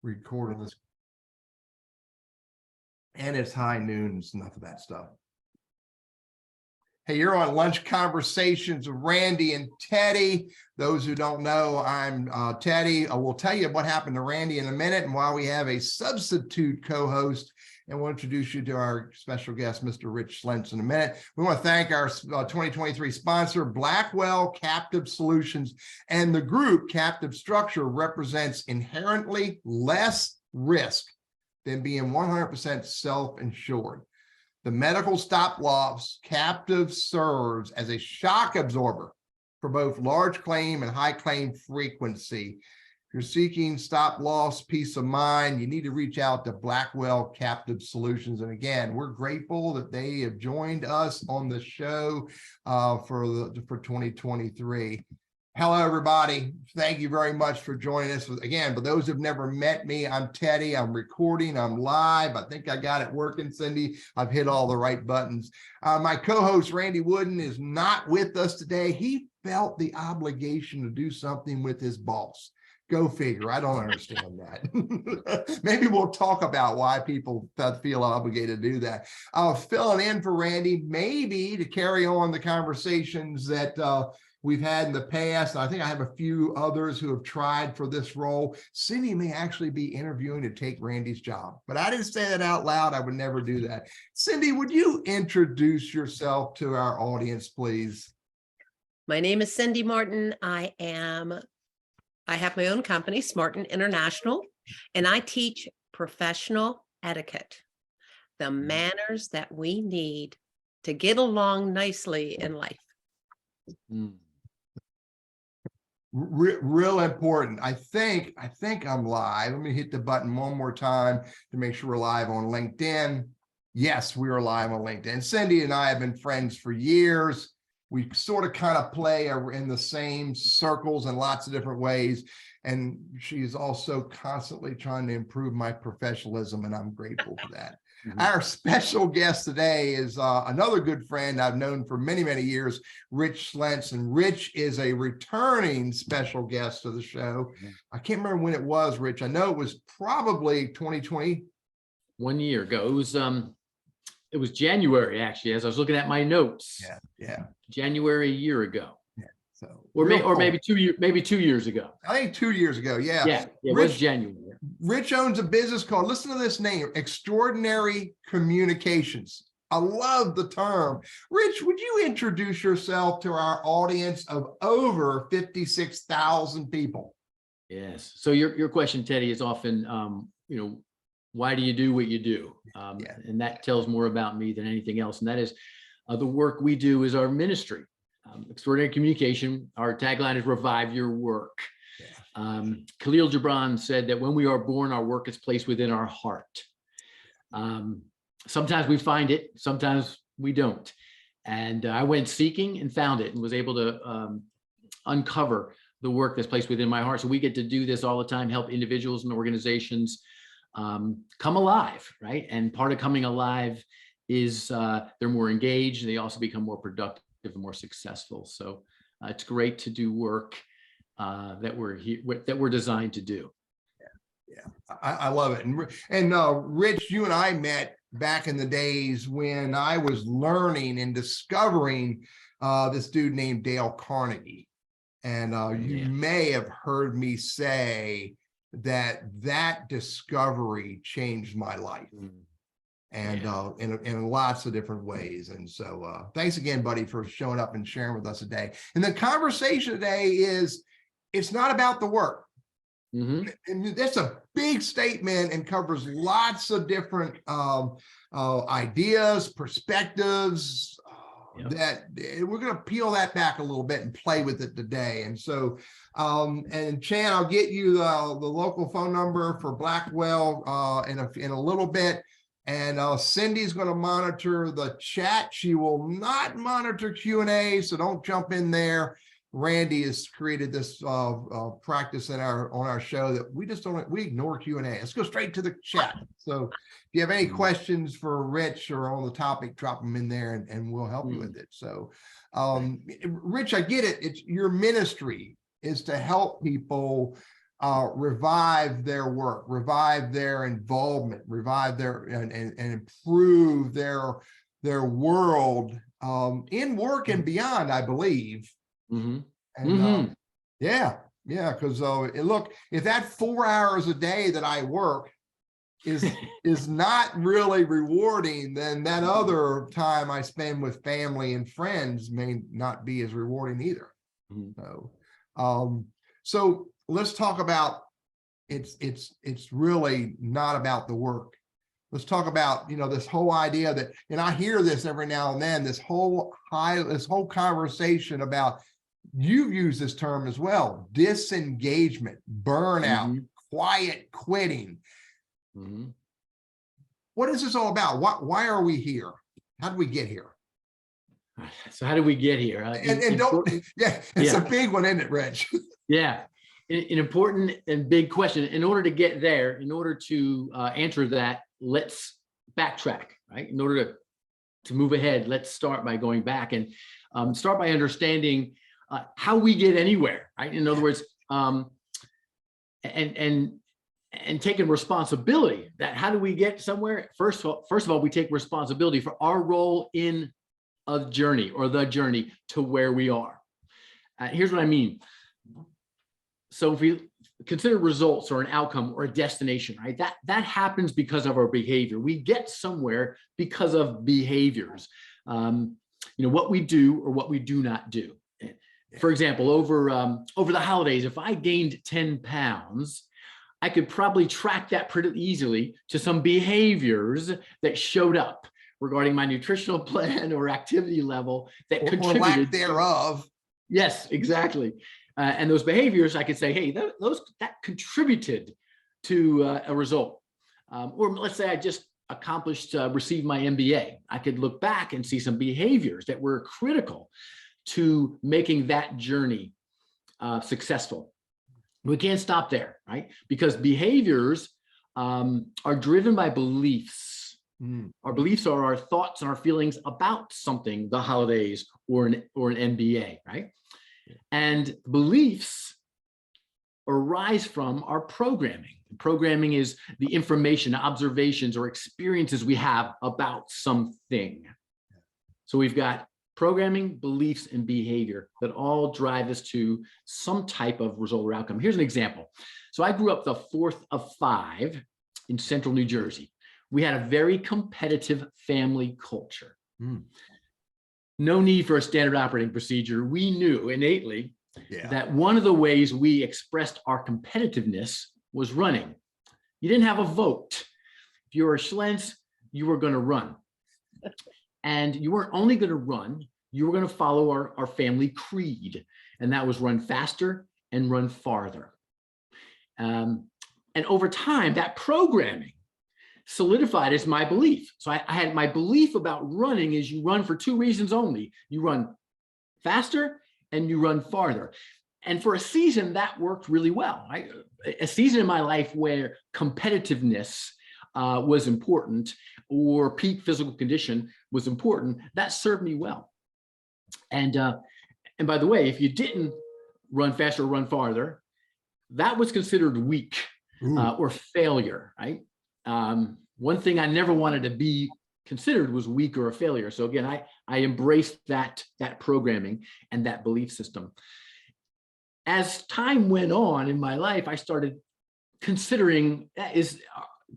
recording this. And it's high noon, it's enough of that stuff. Hey, you're on Lunch Conversations with Randy and Teddy. Those who don't know, I'm Teddy. I will tell you what happened to Randy in a minute, and while we have a substitute co-host, and we'll introduce you to our special guest, Mr. Rich Schlentz, in a minute. We want to thank our 2023 sponsor, Blackwell Captive Solutions, and the group Captive Structure represents inherently less risk than being 100% self-insured. The medical stop loss Captive serves as a shock absorber for both large claim and high claim frequency. If you're seeking stop loss peace of mind, you need to reach out to Blackwell Captive Solutions. And again, we're grateful that they have joined us on the show for 2023. Hello, everybody. Thank you very much for joining us. Again, for those who've never met me, I'm Teddy. I'm recording. I'm live. I think I got it working, Cindy. I've hit all the right buttons. My co-host, Randy Wooden, is not with us today. He felt the obligation to do something with his boss. Go figure. I don't understand that. Maybe we'll talk about why people feel obligated to do that. Filling in for Randy, maybe to carry on the conversations that we've had in the past. I think I have a few others who have tried for this role. Cindy may actually be interviewing to take Randy's job, but I didn't say that out loud. I would never do that. Cindy, would you introduce yourself to our audience, please? My name is Cindy Martin. I have my own company, Smartin International, and I teach professional etiquette, the manners that we need to get along nicely in life. Real important. I think I'm live. Let me hit the button one more time to make sure we're live on LinkedIn. Yes, we are live on LinkedIn. Cindy and I have been friends for years. We sort of kind of play in the same circles in lots of different ways. And she's also constantly trying to improve my professionalism, and I'm grateful for that. Our special guest today is another good friend I've known for many, many years, Rich Schlentz. And Rich is a returning special guest to the show. I can't remember when it was, Rich. I know it was probably 2020. 1 year ago. It was January, actually, as I was looking at my notes. Yeah. January a year ago. Yeah. So or maybe 2 years, maybe 2 years ago. I think 2 years ago. Yeah. Yeah, it was January. Rich owns a business called, listen to this name, Extraordinary Communications. I love the term. Rich, would you introduce yourself to our audience of over 56,000 people? Yes. So your question, Teddy, is often, why do you do what you do? And that tells more about me than anything else. And that is the work we do is our ministry. Extraordinary Communication. Our tagline is revive your work. Khalil Gibran said that when we are born, our work is placed within our heart. Sometimes we find it, sometimes we don't. And I went seeking and found it and was able to uncover the work that's placed within my heart. So we get to do this all the time, help individuals and organizations come alive, right? And part of coming alive is they're more engaged. They also become more productive and more successful. So it's great to do work that we're designed to do. Yeah, I love it. And Rich, you and I met back in the days when I was learning and discovering this dude named Dale Carnegie. And you may have heard me say that discovery changed my life. And in lots of different ways. And so thanks again, buddy, for showing up and sharing with us today. And the conversation today is, it's not about the work. And that's a big statement and covers lots of different ideas, perspectives, that we're going to peel that back a little bit and play with it today. And so, and Chan, I'll get you the local phone number for Blackwell in a little bit. And Cindy's going to monitor the chat. She will not monitor Q&A, so don't jump in there. Randy has created this practice on our show that we ignore Q&A. Let's go straight to the chat. So if you have any questions for Rich or on the topic, drop them in there and we'll help you with it. So Rich, I get it. It's your ministry is to help people revive their work, revive their involvement, revive their and improve their world in work and beyond, I believe. Mhm. And yeah, because look, if that 4 hours a day that I work is not really rewarding, then that other time I spend with family and friends may not be as rewarding either. So let's talk about it's really not about the work. Let's talk about, this whole idea that, and I hear this every now and then, this whole conversation about, you've used this term as well, disengagement, burnout, quiet quitting. What is this all about? Why are we here? How did we get here? So how did we get here? It's a big one, isn't it, Reg? Yeah, an important and big question. In order to get there, in order to answer that, let's backtrack, right? In order to move ahead, let's start by going back and start by understanding how we get anywhere, right? In other words, and taking responsibility. That how do we get somewhere? First of all, we take responsibility for our role in a journey or the journey to where we are. Here's what I mean. So if we consider results or an outcome or a destination, right? That happens because of our behavior. We get somewhere because of behaviors. What we do or what we do not do. For example, over the holidays, if I gained 10 pounds, I could probably track that pretty easily to some behaviors that showed up regarding my nutritional plan or activity level that contributed. Or lack thereof. Yes, exactly. And those behaviors, I could say, hey, that contributed to a result. Or let's say I just received my MBA. I could look back and see some behaviors that were critical to making that journey successful. We can't stop there, right? Because behaviors are driven by beliefs. Our beliefs are our thoughts and our feelings about something, the holidays or an MBA, right? And beliefs arise from our programming. Programming is the information, observations, or experiences we have about something. So we've got programming, beliefs, and behavior that all drive us to some type of result or outcome. Here's an example. So I grew up the fourth of 5 in central New Jersey. We had a very competitive family culture. No need for a standard operating procedure. We knew innately that one of the ways we expressed our competitiveness was running. You didn't have a vote. If you were a Schlentz, you were going to run. And you weren't only going to run, you were going to follow our family creed. And that was run faster and run farther. And over time, that programming solidified as my belief. So I had my belief about running is you run for 2 reasons only. You run faster and you run farther. And for a season, that worked really well. A season in my life where competitiveness was important or peak physical condition was important, that served me well. And by the way, if you didn't run faster or run farther, that was considered weak or failure, right? One thing I never wanted to be considered was weak or a failure. So again, I embraced that programming and that belief system. As time went on in my life, I started considering,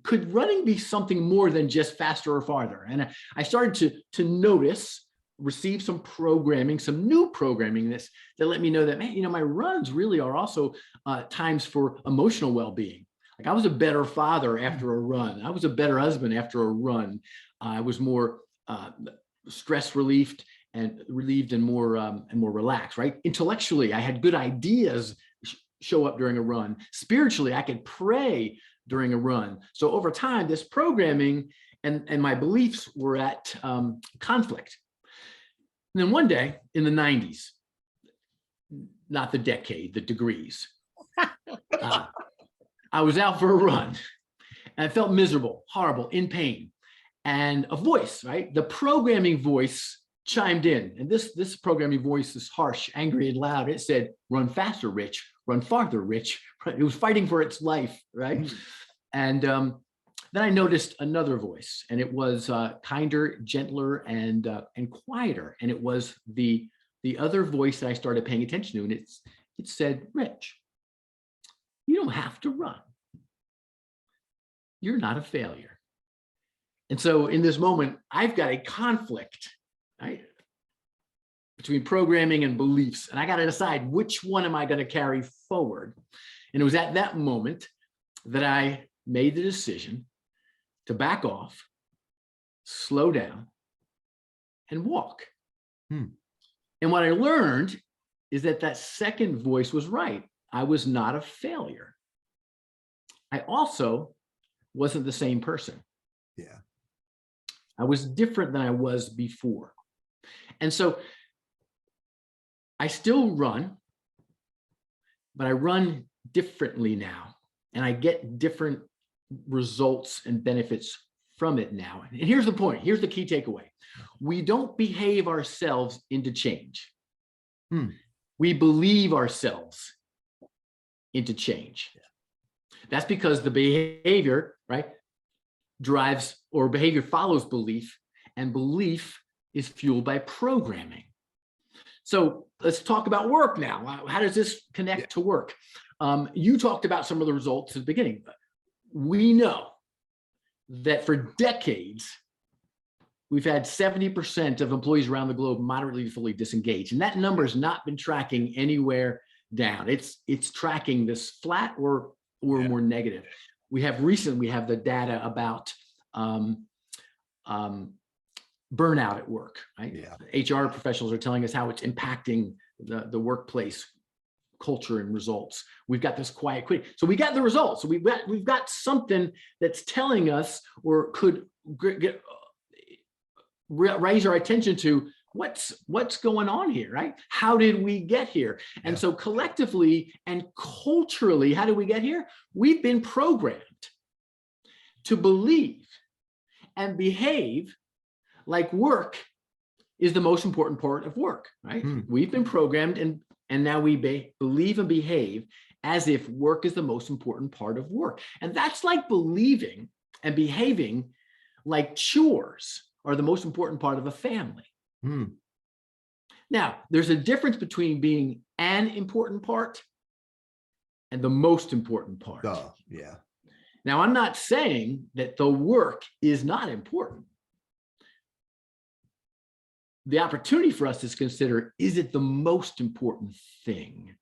could running be something more than just faster or farther? And I started to notice, receive some programming, some new programming that let me know that, man, my runs really are also times for emotional well-being. Like I was a better father after a run. I was a better husband after a run. I was more stress relieved and more relaxed, right? Intellectually, I had good ideas show up during a run. Spiritually, I could pray during a run. So over time, this programming and my beliefs were at conflict. And then one day in the 90s, not the decade, the degrees, I was out for a run and I felt miserable, horrible, in pain. And a voice, right? The programming voice chimed in. And this programming voice is harsh, angry, and loud. It said, run faster, Rich, run farther, Rich. It was fighting for its life, right? And then I noticed another voice, and it was kinder, gentler, and quieter. And it was the other voice that I started paying attention to, and it said, Rich, you don't have to run. You're not a failure. And so in this moment, I've got a conflict, right, between programming and beliefs, and I got to decide which one am I going to carry forward. And it was at that moment that I made the decision to back off, slow down, and walk. And what I learned is that second voice was right. I was not a failure. I also wasn't the same person. Yeah. I was different than I was before. And so I still run, but I run differently now, and I get different results and benefits from it now. And here's the point. Here's the key takeaway. We don't behave ourselves into change. We believe ourselves into change. That's because the behavior, right, drives, or behavior follows belief, and belief is fueled by programming. So let's talk about work now. How does this connect to work? You talked about some of the results at the beginning. We know that for decades, we've had 70% of employees around the globe moderately to fully disengaged. And that number has not been tracking anywhere down. It's tracking this flat or more negative. We have the data about burnout at work, right? HR professionals are telling us how it's impacting the workplace culture and results. We've got this quiet quitting. So we got the results. So we've got something that's telling us, or could raise our attention to what's going on here, right? How did we get here? And so collectively and culturally, how did we get here? We've been programmed to believe and behave like work is the most important part of work, right? We've been programmed, and now we believe and behave as if work is the most important part of work. And that's like believing and behaving like chores are the most important part of a family. Now, there's a difference between being an important part and the most important part. Now, I'm not saying that the work is not important. The opportunity for us is to consider, is it the most important thing?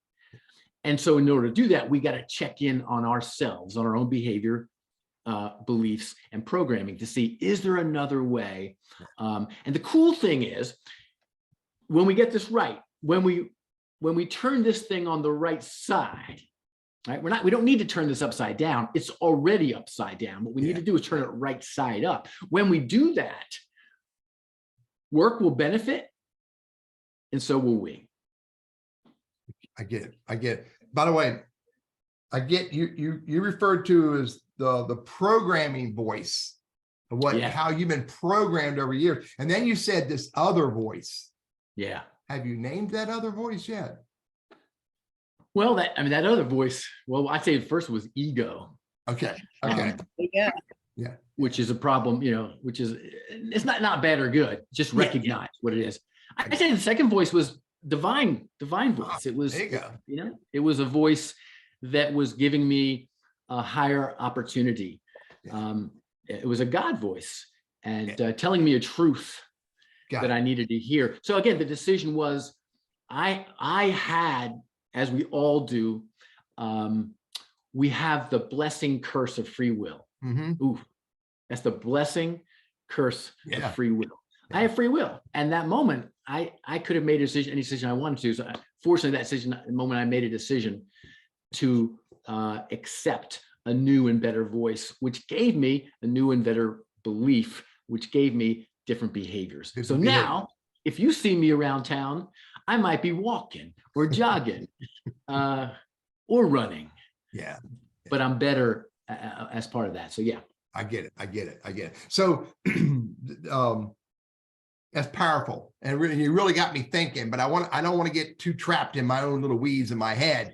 And so in order to do that, we got to check in on ourselves, on our own behavior, beliefs, and programming to see, is there another way? And the cool thing is, when we get this right, when we turn this thing on the right side, right? We don't need to turn this upside down. It's already upside down. What we need to do is turn it right side up. When we do that, work will benefit, and so will we. I get it. By the way, I get you referred to as the programming voice of how you've been programmed over years. And then you said this other voice. Yeah. Have you named that other voice yet? Well, that other voice, well, I'd say the first was ego. Okay. Yeah. Which is a problem, which is, it's not bad or good, just recognize what it is. I'd say the second voice was divine voice. It was, it was a voice that was giving me a higher opportunity. It was a God voice, and telling me a truth that I needed to hear. So again, the decision was, I had, as we all do, we have the blessing curse of free will. Ooh, that's the blessing curse of free will. I have free will. And that moment, I could have made any decision I wanted to. So fortunately, the moment I made a decision to accept a new and better voice, which gave me a new and better belief, which gave me different behaviors. So now, if you see me around town, I might be walking or jogging or running. But I'm better as part of that. So I get it. So that's powerful, and you really got me thinking. But I don't want to get too trapped in my own little weeds in my head.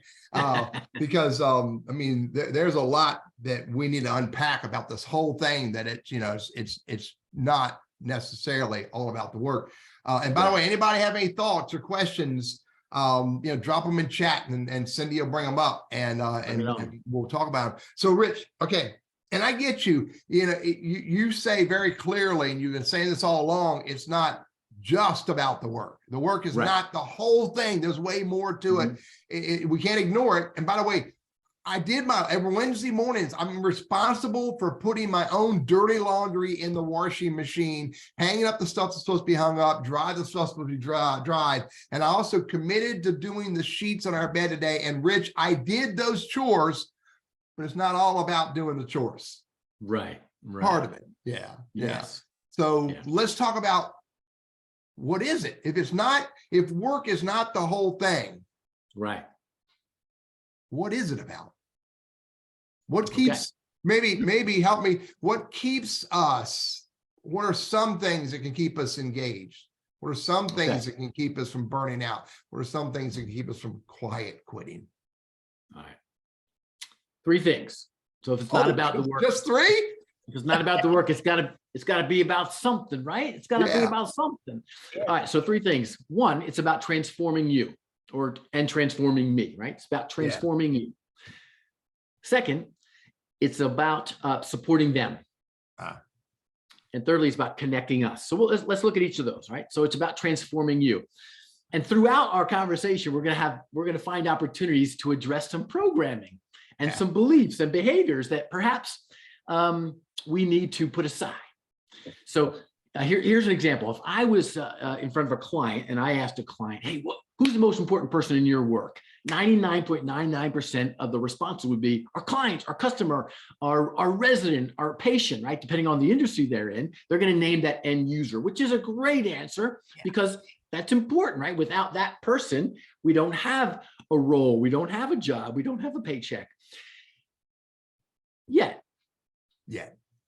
Because I mean, there's a lot that we need to unpack about this whole thing, that it's not necessarily all about the work. And by the way, anybody have any thoughts or questions, drop them in chat, and Cindy will bring them up, and we'll talk about them. So Rich, okay. And I get you, you say very clearly, and you've been saying this all along, it's not just about the work. The work is not the whole thing. There's way more to it. We can't ignore it. And by the way, I did every Wednesday mornings, I'm responsible for putting my own dirty laundry in the washing machine, hanging up the stuff that's supposed to be hung up, dry the stuff supposed to be dried. And I also committed to doing the sheets on our bed today. And Rich, I did those chores, but it's not all about doing the chores. Right. Part of it. Yeah. Yes. So let's talk about, what is it? If work is not the whole thing, right? What is it about? What keeps, maybe help me, what keeps us, what are some things that can keep us engaged? What are some things that can keep us from burning out? What are some things that can keep us from quiet quitting? All right. 3 things. So if it's not about the work, just 3? If it's not about the work, it's gotta be about something, right? It's gotta be about something. All right. So 3 things. 1, it's about transforming you, and transforming me, right? It's about transforming you. 2nd, it's about supporting them. And thirdly, it's about connecting us. So let's look at each of those, right? So it's about transforming you. And throughout our conversation, we're gonna find opportunities to address some programming and some beliefs and behaviors that perhaps we need to put aside. So here's an example. If I was in front of a client and I asked a client, hey, who's the most important person in your work? 99.99% of the responses would be our clients, our customer, our resident, our patient, right? Depending on the industry they're in, they're going to name that end user, which is a great answer because that's important, right? Without that person, we don't have a role, we don't have a job, we don't have a paycheck. Yet.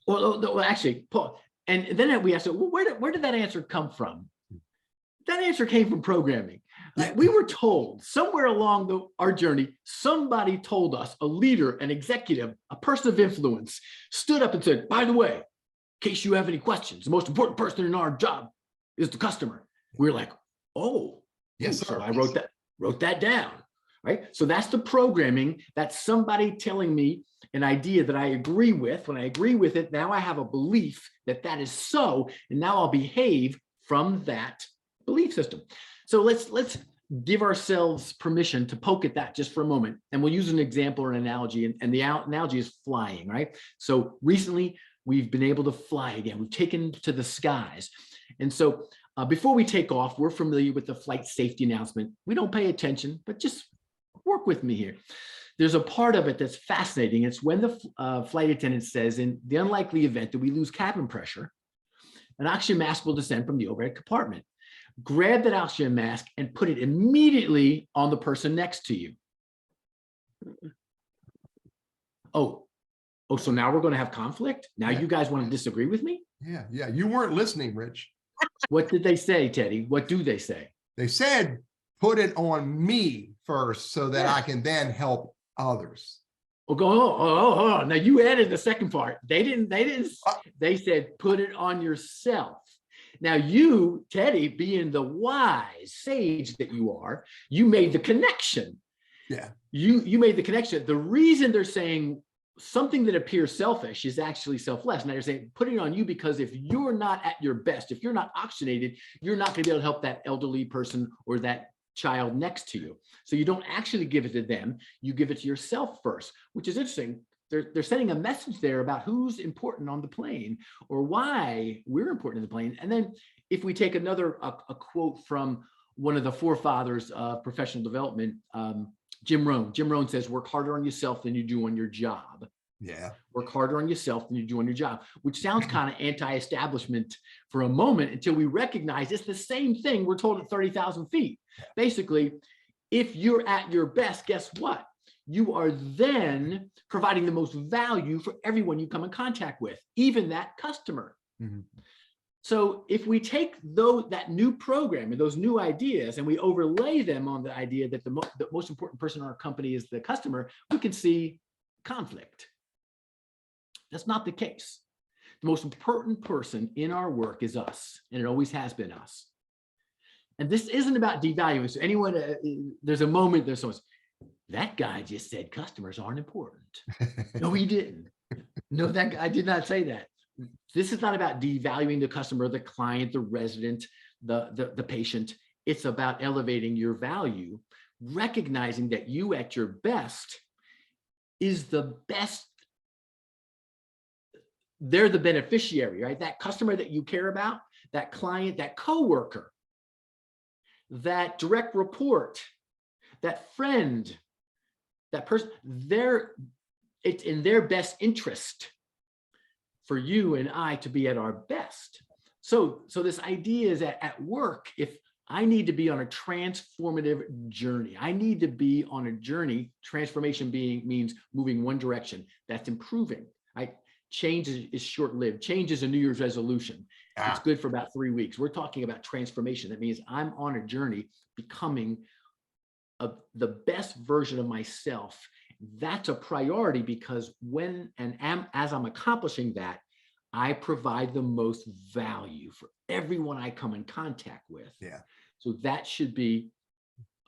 Well, actually, Paul, and then we asked, well, where did that answer come from? That answer came from programming. We were told somewhere along our journey, somebody told us, a leader, an executive, a person of influence, stood up and said, by the way, in case you have any questions, the most important person in our job is the customer. We were like, oh, yes, sir. So I wrote that down, right? So that's the programming. That's somebody telling me an idea that I agree with. When I agree with it, now I have a belief that that is so, and now I'll behave from that belief system. So let's give ourselves permission to poke at that just for a moment. And we'll use an example or an analogy, and the analogy is flying, right? So recently we've been able to fly again. We've taken to the skies. And so before we take off, we're familiar with the flight safety announcement. We don't pay attention, but just work with me here. There's a part of it that's fascinating. It's when the flight attendant says, in the unlikely event that we lose cabin pressure, an oxygen mask will descend from the overhead compartment. Grab that oxygen mask and put it immediately on the person next to you. Oh, so now we're going to have conflict? Now you guys want to disagree with me? Yeah. You weren't listening, Rich. What did they say, Teddy? What do they say? They said, put it on me first so that I can then help others. Oh, now you added the second part. They didn't, they said, put it on yourself. Now you, Teddy, being the wise sage that you are, you made the connection. Yeah. You made the connection. The reason they're saying something that appears selfish is actually selfless. Now they're saying, put it on you because if you're not at your best, if you're not oxygenated, you're not going to be able to help that elderly person or that child next to you. So you don't actually give it to them. You give it to yourself first, which is interesting. They're sending a message there about who's important on the plane or why we're important in the plane. And then if we take another a quote from one of the forefathers of professional development, Jim Rohn. Jim Rohn says, work harder on yourself than you do on your job. Yeah. Work harder on yourself than you do on your job, which sounds kind of anti-establishment for a moment until we recognize it's the same thing we're told at 30,000 feet. Basically, if you're at your best, guess what? You are then providing the most value for everyone you come in contact with, even that customer. Mm-hmm. So if we take that new program and those new ideas and we overlay them on the idea that the most important person in our company is the customer, we can see conflict. That's not the case. The most important person in our work is us, and it always has been us. And this isn't about devaluing. So anyone, there's a moment, there's someone, that guy just said customers aren't important. No, he didn't. No, that guy did not say that. This is not about devaluing the customer, the client, the resident, the patient. It's about elevating your value, recognizing that you at your best is the best. They're the beneficiary, right? That customer that you care about, that client, that coworker, that direct report, that friend, that person, it's in their best interest for you and I to be at our best. So this idea is that at work, if I need to be on a transformative journey, I need to be on a journey. Transformation means moving one direction. That's improving. Change is short-lived. Change is a New Year's resolution. It's good for about 3 weeks. We're talking about transformation. That means I'm on a journey becoming the best version of myself. That's a priority because as I'm accomplishing that, I provide the most value for everyone I come in contact with. Yeah. So that should be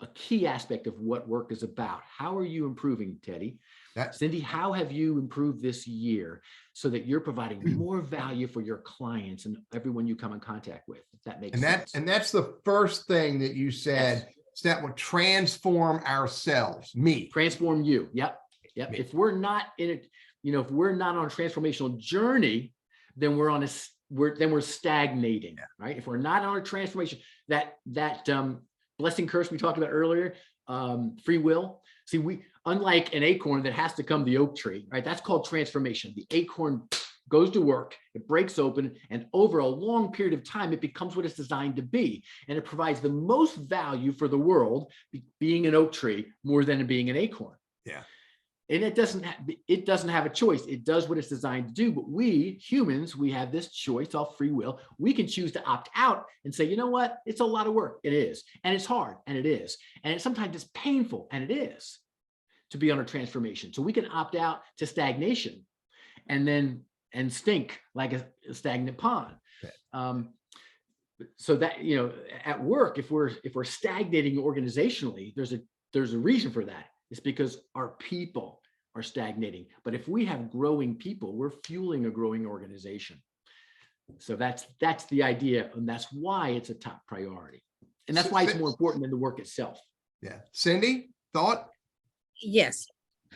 a key aspect of what work is about. How are you improving, Teddy? Cindy, how have you improved this year so that you're providing more value for your clients and everyone you come in contact with? If that makes sense. And that's the first thing that you said. Yes. That would transform ourselves. Transform you. Yep. Me. If we're not in it, if we're not on a transformational journey, then we're stagnating, right? If we're not on a transformation, that blessing curse we talked about earlier, free will. See, unlike an acorn that has to come the oak tree, right? That's called transformation. The acorn goes to work, it breaks open, and over a long period of time, it becomes what it's designed to be. And it provides the most value for the world, being an oak tree more than it being an acorn. Yeah. And it doesn't have a choice. It does what it's designed to do. But we humans, we have this choice, all free will. We can choose to opt out and say, you know what? It's a lot of work. It is. And it's hard. And it is. And sometimes it's painful. And it is to be on a transformation. So we can opt out to stagnation and stink like a stagnant pond. Okay. So that, at work, if we're stagnating organizationally, there's a reason for that. It's because our people are stagnating. But if we have growing people, we're fueling a growing organization. So that's the idea. And that's why it's a top priority. And that's why it's more important than the work itself. Yeah. Cindy, thought? Yes.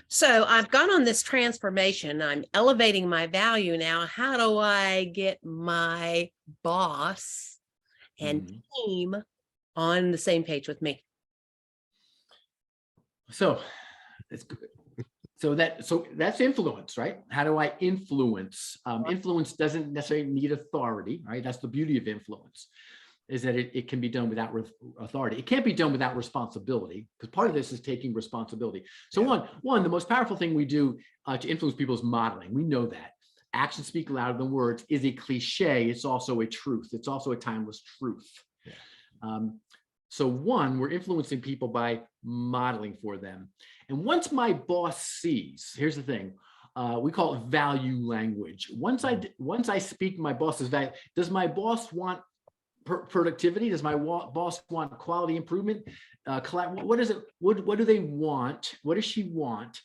So I've gone on this transformation. I'm elevating my value now. How do I get my boss and team on the same page with me? So it's good. So that's influence, right? How do I influence? Influence doesn't necessarily need authority, right? That's the beauty of influence, is that it can be done without authority. It can't be done without responsibility, because part of this is taking responsibility. So one, the most powerful thing we do to influence people is modeling. We know that. Actions speak louder than words is a cliche. It's also a truth. It's also a timeless truth. Yeah. So one, we're influencing people by modeling for them. And once my boss sees, here's the thing, we call it value language. Once I speak my boss's value, does my boss want productivity? Does my boss want quality improvement? What is it? What do they want? What does she want?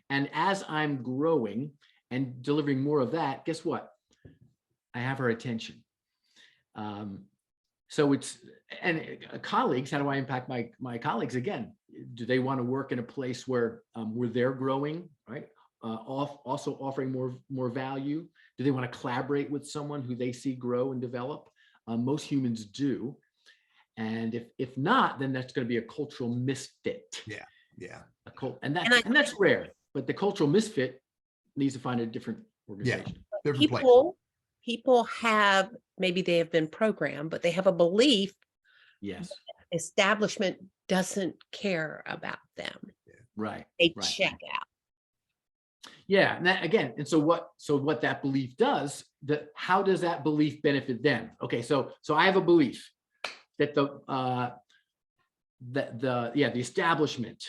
And as I'm growing and delivering more of that, guess what? I have her attention. So colleagues, how do I impact my colleagues? Again, do they want to work in a place where they're growing, right? Also offering more value? Do they want to collaborate with someone who they see grow and develop? Most humans do. And if not, then that's going to be a cultural misfit. Yeah. And that's rare, but the cultural misfit needs to find a different organization. Yeah. Different place. People have, maybe they have been programmed, but they have a belief. Yes. Establishment doesn't care about them. Right. They check out. Yeah, and that again, and so what that belief does, how does that belief benefit them? Okay, so I have a belief that the establishment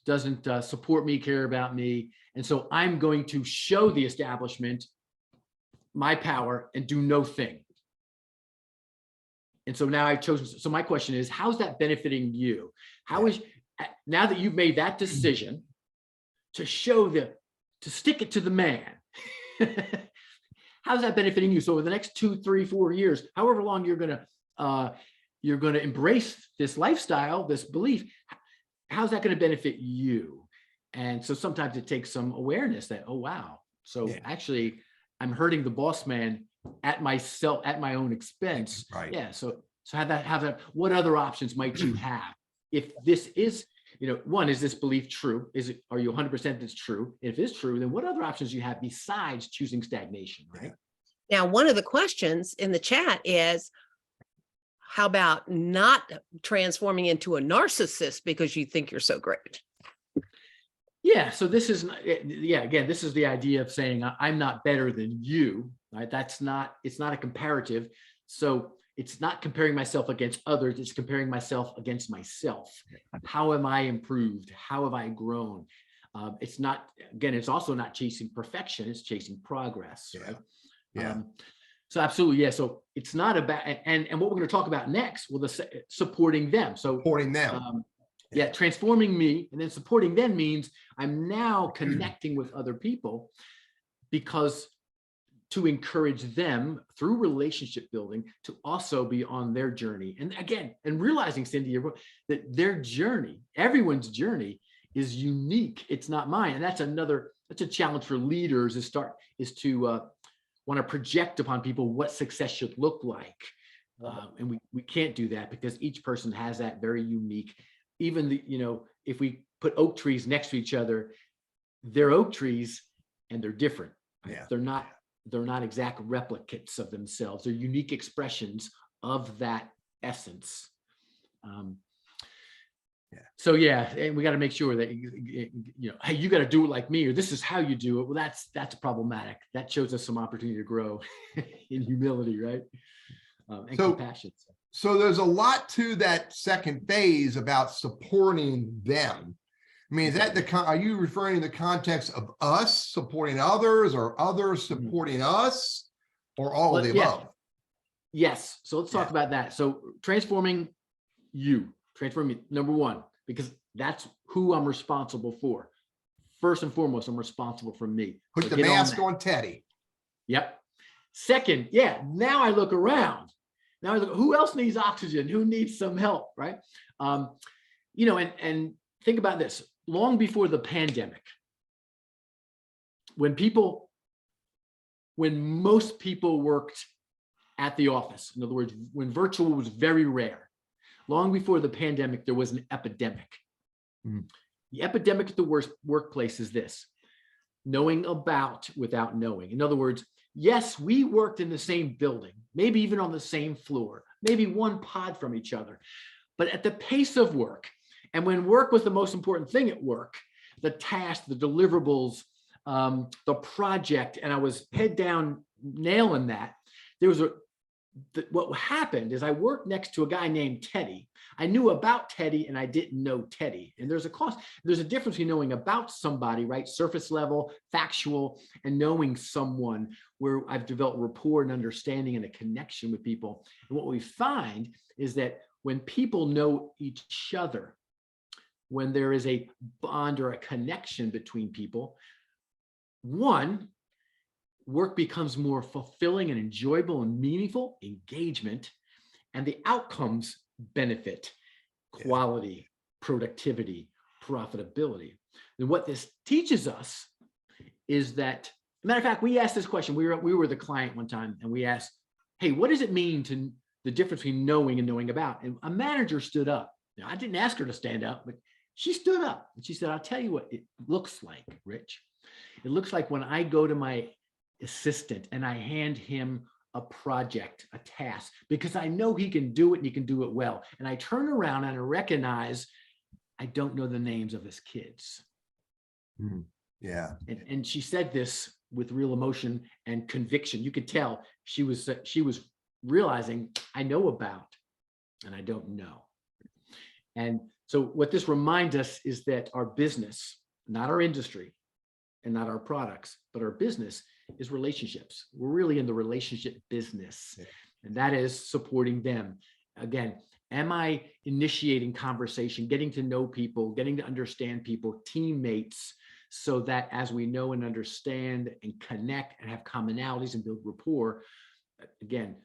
doesn't support me, care about me, and so I'm going to show the establishment my power and do no thing. And so now I've chosen. So my question is, how's that benefiting you? How is, now that you've made that decision to stick it to the man, how's that benefiting you? So over the next 2, 3, 4 years, however long you're gonna embrace this lifestyle, this belief, how's that going to benefit you? And so sometimes it takes some awareness that, oh wow, so actually I'm hurting the boss man at my own expense. Right. Yeah. So have that. What other options might you have if this is, one, is this belief true? Are you 100% that's true? If it's true, then what other options do you have besides choosing stagnation? Right. Now, one of the questions in the chat is, how about not transforming into a narcissist because you think you're so great? Yeah. So this is, again, this is the idea of saying I'm not better than you, right? It's not a comparative. So it's not comparing myself against others. It's comparing myself against myself. How am I improved? How have I grown? It's not, again, it's also not chasing perfection. It's chasing progress. Right? Yeah. So absolutely. Yeah. So it's not about, and what we're going to talk about next, well, supporting them. So Supporting them. Transforming me and then supporting them means I'm now connecting with other people, because to encourage them through relationship building to also be on their journey. And again, and realizing, Cindy, that their journey, everyone's journey is unique. It's not mine. And that's a challenge for leaders is to want to project upon people what success should look like. And we can't do that because each person has that very unique, even if we put oak trees next to each other, they're oak trees and they're different. Yeah. They're not exact replicates of themselves. They're unique expressions of that essence. So and we got to make sure that hey, you got to do it like me, or this is how you do it. Well, that's problematic. That shows us some opportunity to grow in humility, right? And compassion. So there's a lot to that second phase about supporting them. I mean, is that are you referring to the context of us supporting others, or others supporting us, or all of the above? Yes. So let's talk about that. So transforming me, number one, because that's who I'm responsible for. First and foremost, I'm responsible for me. Put the mask on Teddy. Yep. Second, now I look around. Now I look, who else needs oxygen? Who needs some help, right? And think about this. Long before the pandemic, when most people worked at the office, in other words, when virtual was very rare, long before the pandemic, there was an epidemic. The epidemic at the worst workplace is this: knowing about without knowing. In other words, yes, we worked in the same building, maybe even on the same floor, maybe one pod from each other, but at the pace of work, and when work was the most important thing at work, the task, the deliverables, the project, and I was head down nailing that, what happened is I worked next to a guy named Teddy. I knew about Teddy and I didn't know Teddy. And there's a difference between knowing about somebody, right? Surface level, factual, and knowing someone where I've developed rapport and understanding and a connection with people. And what we find is that when people know each other, when there is a bond or a connection between people, one, work becomes more fulfilling and enjoyable and meaningful, engagement, and the outcomes benefit: quality, productivity, profitability. And what this teaches us is that, matter of fact, we asked this question. We were the client one time, and we asked, hey, what does it mean to the difference between knowing and knowing about? And a manager stood up. Now, I didn't ask her to stand up, but she stood up and she said, I'll tell you what it looks like, Rich. It looks like when I go to my assistant and I hand him a project, a task, because I know he can do it and he can do it well. And I turn around and I recognize I don't know the names of his kids. Yeah. And she said this with real emotion and conviction. You could tell she was realizing, I know about and I don't know. And so what this reminds us is that our business, not our industry and not our products, but our business is relationships. We're really in the relationship business, and that is supporting them. Again, am I initiating conversation, getting to know people, getting to understand people, teammates, so that as we know and understand and connect and have commonalities and build rapport, again,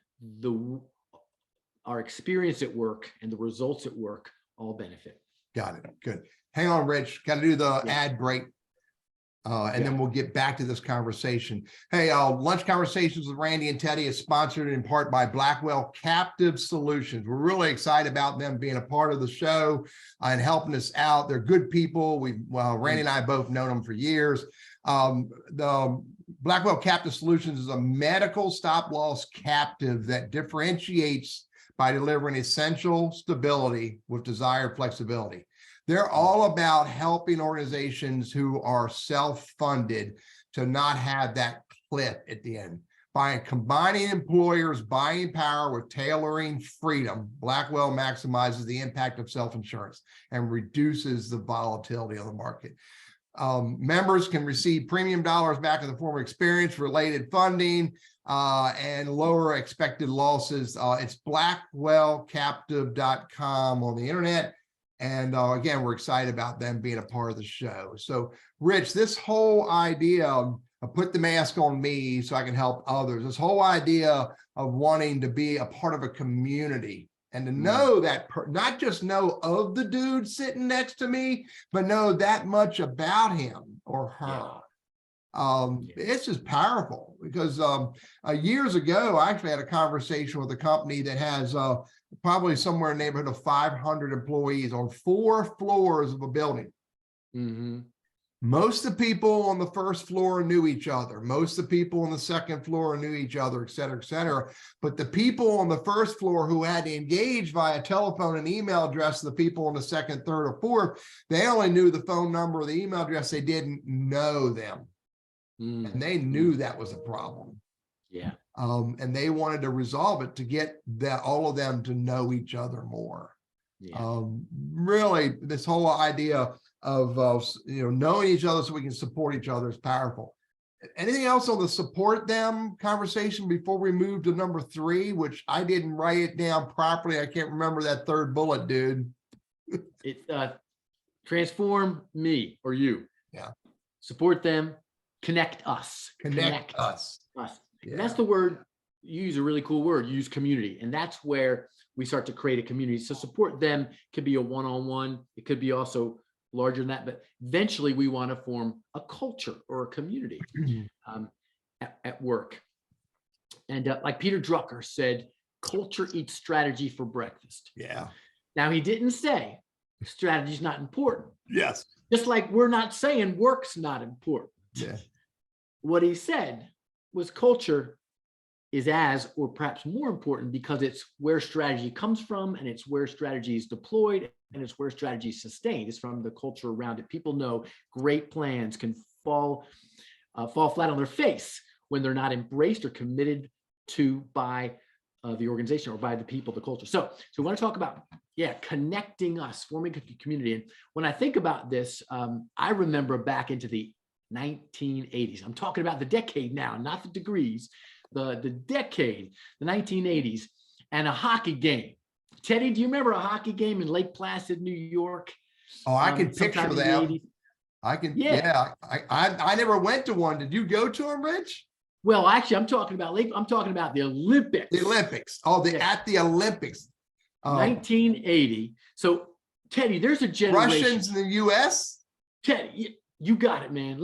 our experience at work and the results at work all benefit. Got it. Good. Hang on, Rich. Got to do the ad break. And then we'll get back to this conversation. Hey, Lunch Conversations with Randy and Teddy is sponsored in part by Blackwell Captive Solutions. We're really excited about them being a part of the show and helping us out. They're good people. Randy and I both known them for years. The Blackwell Captive Solutions is a medical stop-loss captive that differentiates by delivering essential stability with desired flexibility. They're all about helping organizations who are self-funded to not have that cliff at the end. By combining employers' buying power with tailoring freedom, Blackwell maximizes the impact of self-insurance and reduces the volatility of the market. Members can receive premium dollars back in the form of experience-related funding and lower expected losses. It's blackwellcaptive.com on the internet. And again, we're excited about them being a part of the show. So, Rich, this whole idea of put the mask on me so I can help others, this whole idea of wanting to be a part of a community and to know that, not just know of the dude sitting next to me, but know that much about him or her. It's just powerful because years ago, I actually had a conversation with a company that has probably somewhere in the neighborhood of 500 employees on 4 floors of a building. Most of the people on the first floor knew each other. Most of the people on the second floor knew each other, et cetera, et cetera. But the people on the first floor who had to engage via telephone and email address, the people on the second, third, or fourth, they only knew the phone number or the email address. They didn't know them. And they knew that was a problem. And they wanted to resolve it to get all of them to know each other more. Really, this whole idea of knowing each other so we can support each other is powerful. Anything else on the support them conversation before we move to number 3, which I didn't write it down properly. I can't remember that third bullet, dude. It transform me or you. Support them. Connect us. Connect us. And that's the word. You use a really cool word. You use community, and that's where we start to create a community. So support them could be a one-on-one. It could be also larger than that, but eventually we want to form a culture or a community at work. And like Peter Drucker said, culture eats strategy for breakfast. Now, he didn't say strategy's not important. Just like we're not saying work's not important. What he said was culture is as, or perhaps more important, because it's where strategy comes from, and it's where strategy is deployed, and it's where strategy is sustained. It's from the culture around it. People know great plans can fall flat on their face when they're not embraced or committed to by the organization or by the people, the culture. So we want to talk about, connecting us, forming a community. And when I think about this, I remember back into the 1980s. I'm talking about the decade now, not the degrees, the decade, the 1980s, and a hockey game. Teddy, do you remember a hockey game in Lake Placid, New York? Oh, I can picture that. I can. I never went to one. Did you go to them, Rich? Well, actually, I'm talking about the Olympics. The Olympics. Oh, at the Olympics. 1980. So, Teddy, there's a generation. Russians in the U.S. Teddy, you got it, man.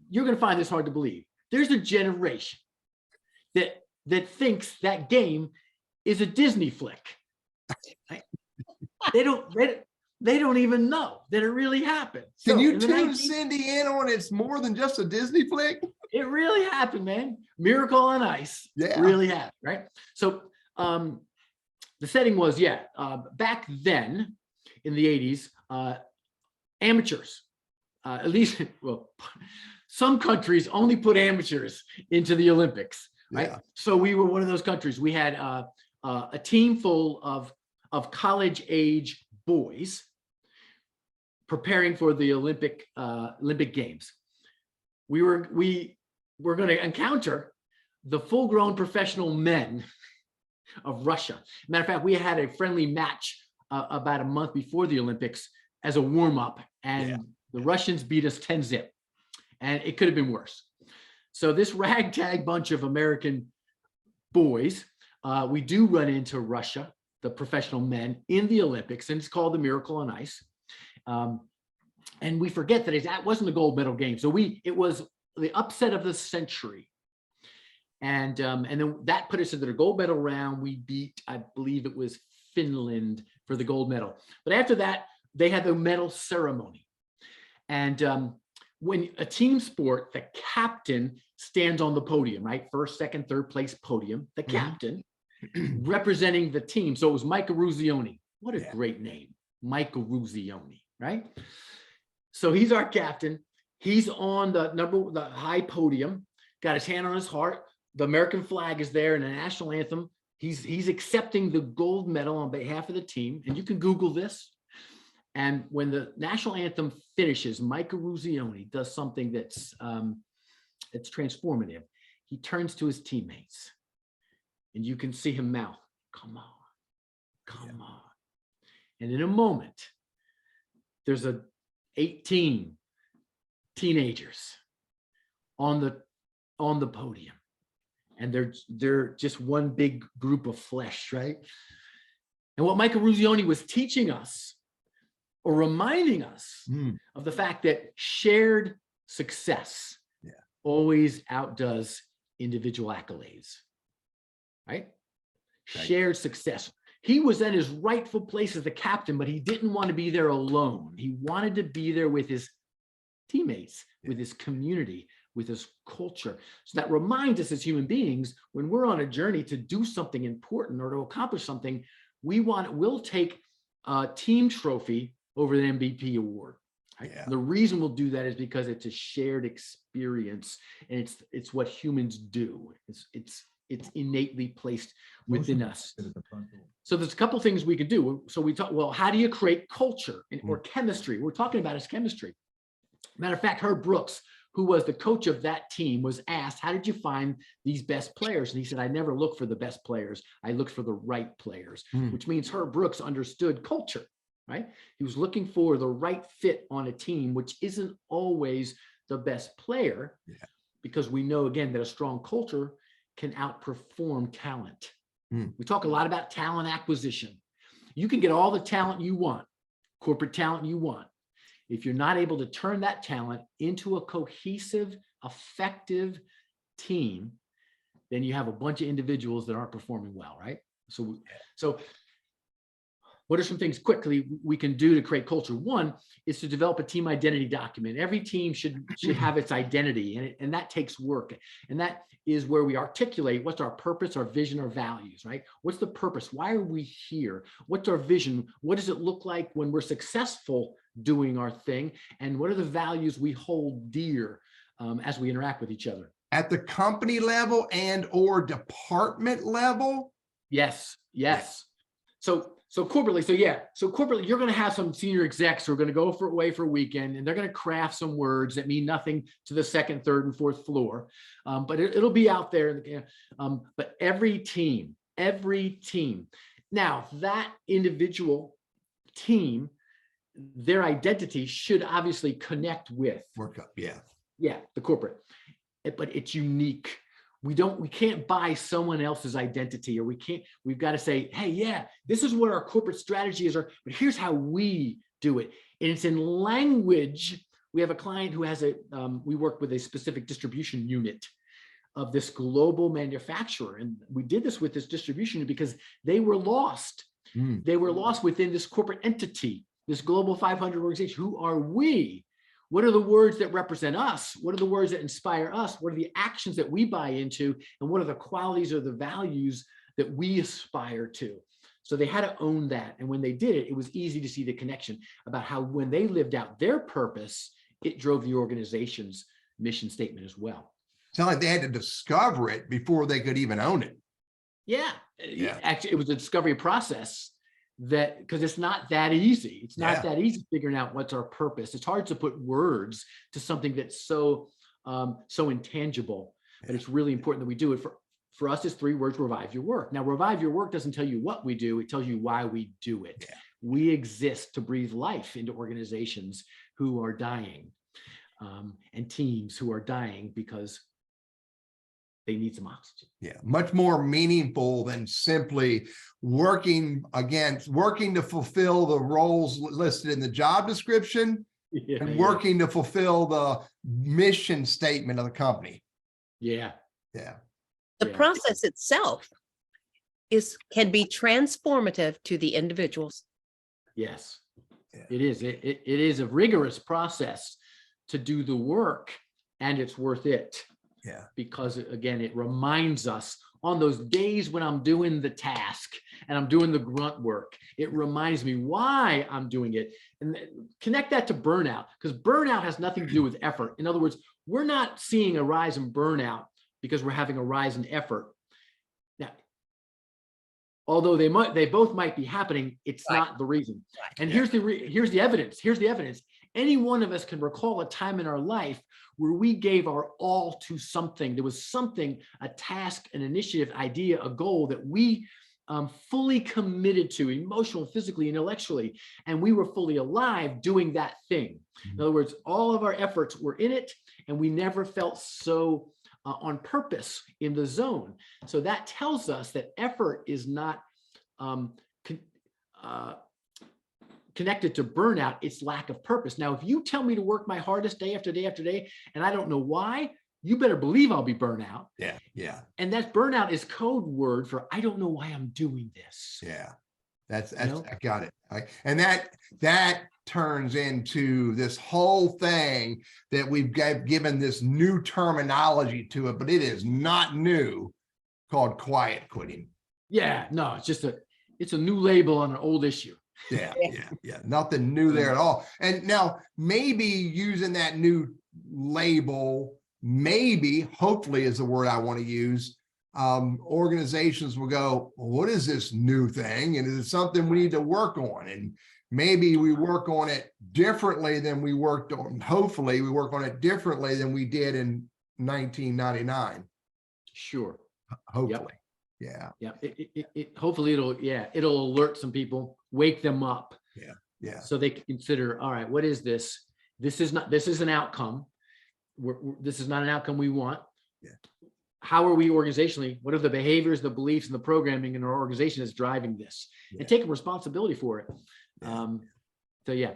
You're going to find this hard to believe. There's a generation that thinks that game is a Disney flick. They don't even know that it really happened. Can you tune Cindy in on it's more than just a Disney flick? It really happened, man. Miracle on Ice. Really happened, right? So the setting was, back then in the 80s, amateurs at least, well, some countries only put amateurs into the Olympics, right? Yeah. So we were one of those countries. We had a team full of college age boys preparing for the Olympic Games. We were going to encounter the full-grown professional men of Russia. Matter of fact, we had a friendly match about a month before the Olympics as a warm-up, and the Russians beat us 10-0, and it could have been worse. So this ragtag bunch of American boys, we do run into Russia, the professional men in the Olympics, and it's called the Miracle on Ice. And we forget that that wasn't a gold medal game. So it was the upset of the century. And then that put us into the gold medal round. We beat, I believe it was Finland for the gold medal. But after that, they had the medal ceremony. And when a team sport, the captain stands on the podium, right? First, second, third place podium, the captain representing the team. So it was Mike Ruzioni. What a great name, Mike Ruzioni, right? So he's our captain. He's on the high podium, got his hand on his heart. The American flag is there and the national anthem. He's accepting the gold medal on behalf of the team. And you can Google this. And when the national anthem finishes, Mike Ruzioni does something that's transformative. He turns to his teammates and you can see him mouth, "Come on, come on." And in a moment, there's 18 teenagers on the podium. And they're just one big group of flesh, right? And what Michael Ruzioni was teaching us, or reminding us of the fact that shared success always outdoes individual accolades, right? Shared success. He was in his rightful place as the captain, but he didn't want to be there alone. He wanted to be there with his teammates, with his community, with his culture. So that reminds us as human beings, when we're on a journey to do something important or to accomplish something, we'll take a team trophy over the MVP award. Right? The reason we'll do that is because it's a shared experience, and it's what humans do. It's innately placed within us. So there's a couple things we can do. So we talk, well, how do you create culture or chemistry? We're talking about is chemistry. Matter of fact, Herb Brooks, who was the coach of that team, was asked, how did you find these best players? And he said, I never look for the best players. I look for the right players, which means Herb Brooks understood culture, right? He was looking for the right fit on a team, which isn't always the best player, because we know, again, that a strong culture can outperform talent. We talk a lot about talent acquisition. You can get all the talent you want, corporate talent you want. If you're not able to turn that talent into a cohesive, effective team, then you have a bunch of individuals that aren't performing well, right? So what are some things quickly we can do to create culture? One is to develop a team identity document. Every team should have its identity, and that takes work. And that is where we articulate what's our purpose, our vision, our values, right? What's the purpose? Why are we here? What's our vision? What does it look like when we're successful doing our thing? And what are the values we hold dear as we interact with each other? At the company level and or department level? Yes. So corporately, corporately, you're going to have some senior execs who are going to go away for a weekend, and they're going to craft some words that mean nothing to the second, third, and fourth floor. But it'll be out there. But every team, now that individual team, their identity should obviously connect with the corporate, but it's unique. We can't buy someone else's identity, or we've got to say, hey, this is what our corporate strategy is, but here's how we do it. And it's in language. We have a client who has we work with a specific distribution unit of this global manufacturer. And we did this with this distribution unit because they were lost. They were lost within this corporate entity, this global 500 organization. Who are we? What are the words that represent us? What are the words that inspire us? What are the actions that we buy into? And what are the qualities or the values that we aspire to? So they had to own that. And when they did it, it was easy to see the connection about how when they lived out their purpose it drove the organization's mission statement as well. Sound like they had to discover it before they could even own it. Yeah, Yeah. actually, it was a discovery process that, because it's not that easy. It's not that easy figuring out what's our purpose. It's hard to put words to something that's so intangible, but it's really important that we do it. For us, it's 3 words: revive your work. Now, revive your work doesn't tell you what we do. It tells you why we do it. Yeah. We exist to breathe life into organizations who are dying, and teams who are dying because they need some oxygen. Yeah, much more meaningful than simply working to fulfill the roles listed in the job description and working to fulfill the mission statement of the company. Yeah. Yeah. The process itself can be transformative to the individuals. Yes, Yeah. it is. It is a rigorous process to do the work, and it's worth it. Yeah. Because again, it reminds us on those days when I'm doing the task and I'm doing the grunt work, it reminds me why I'm doing it. And connect that to burnout, because burnout has nothing to do with effort. In other words, we're not seeing a rise in burnout because we're having a rise in effort. Now, although they both might be happening, it's not the reason. And here's the evidence. Here's the evidence. Any one of us can recall a time in our life where we gave our all to something. There was something, a task, an initiative, idea, a goal that we fully committed to, emotionally, physically, intellectually, and we were fully alive doing that thing. In other words, all of our efforts were in it, and we never felt so on purpose in the zone. So that tells us that effort is not connected to burnout, it's lack of purpose. Now, if you tell me to work my hardest day after day after day, and I don't know why, you better believe I'll be burnt out. Yeah. Yeah. And that burnout is code word for, I don't know why I'm doing this. Yeah. That's I got it. And that turns into this whole thing that we've given this new terminology to it, but it is not new, called quiet quitting. Yeah, no, it's a new label on an old issue. Yeah. Nothing new there at all. And now maybe using that new label, hopefully is the word I want to use. Organizations will go, well, what is this new thing? And is it something we need to work on? And maybe we work on it differently than we worked on. Hopefully we work on it differently than we did in 1999. Sure. Hopefully. Yep. Yeah. Hopefully it'll alert some people, wake them up. Yeah. So they can consider, all right, what is this? This is an outcome. This is not an outcome we want. Yeah. How are we organizationally? What are the behaviors, the beliefs, and the programming in our organization that's driving this? And taking responsibility for it. So yeah.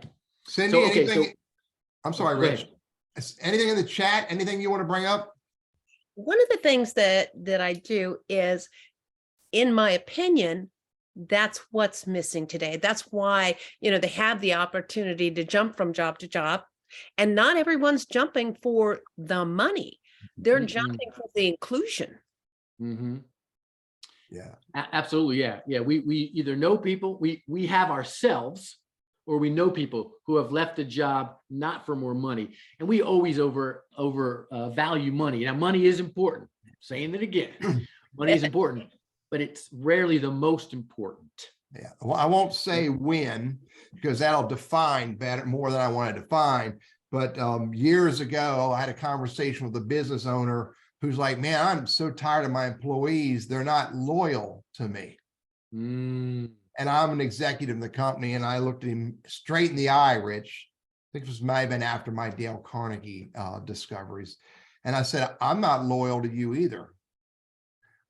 Cindy, anything? I'm sorry, Rich. Anything in the chat? Anything you want to bring up? One of the things that I do is, in my opinion, that's what's missing today. That's why, they have the opportunity to jump from job to job, and not everyone's jumping for the money. They're jumping for the inclusion. Yeah, absolutely. Yeah. We either know people, we have ourselves, or we know people who have left a job not for more money. And we always value money. Now, money is important. I'm saying it again. Money is important, but it's rarely the most important. Yeah. Well, I won't say when, because that'll define better more than I want to define. But years ago, I had a conversation with a business owner who's like, man, I'm so tired of my employees. They're not loyal to me. And I'm an executive in the company. And I looked at him straight in the eye, Rich. I think this might have been after my Dale Carnegie discoveries. And I said, I'm not loyal to you either.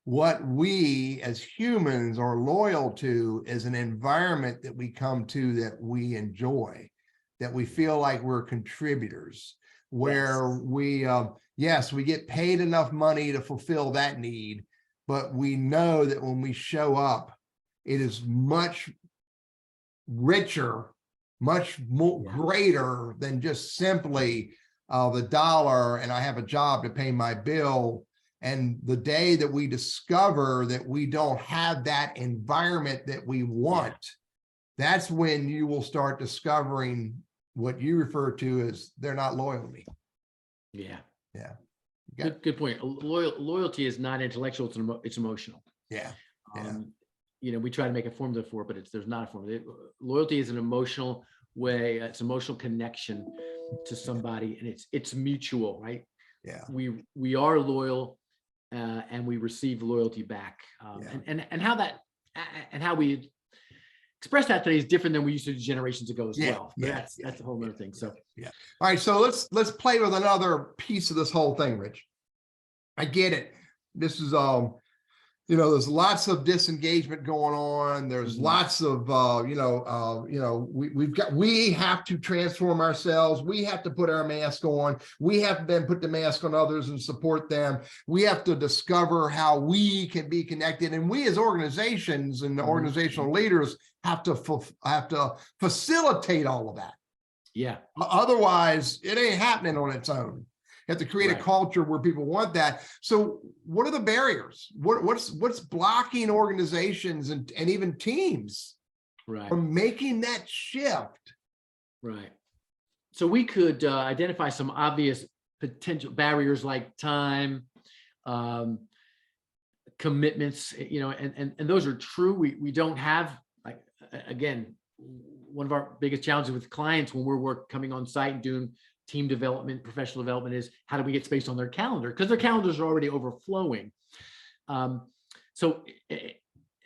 What we as humans are loyal to is an environment that we come to that we enjoy, that we feel like we're contributors, where we get paid enough money to fulfill that need, but we know that when we show up, it is much richer, much more greater than just simply the dollar and I have a job to pay my bill. And the day that we discover that we don't have that environment that we want, that's when you will start discovering what you refer to as they're not loyal to me. Yeah. Yeah. Good point. Loyalty is not intellectual, it's emotional. Yeah. Yeah. You know, we try to make a formula for it, but there's not a formula. Loyalty is an emotional way, it's emotional connection to somebody, and it's mutual, right? Yeah. We are loyal, and we receive loyalty back. And how that and how we express that today is different than we used to do generations ago as well. But that's a whole other thing. So yeah. All right. So let's play with another piece of this whole thing, Rich. I get it. This is you know, there's lots of disengagement going on. There's lots of we have to transform ourselves. We have to put our mask on. We have to then put the mask on others and support them. We have to discover how we can be connected. And we as organizations and organizational leaders have to facilitate all of that. Yeah. Otherwise, it ain't happening on its own. You have to create a culture where people want that. So what are the barriers? What's blocking organizations and even teams from making that shift? Right. So we could identify some obvious potential barriers like time, commitments, you know, and those are true. We don't have, like, again, one of our biggest challenges with clients when we're coming on site and doing team development, professional development is how do we get space on their calendar? Because their calendars are already overflowing. And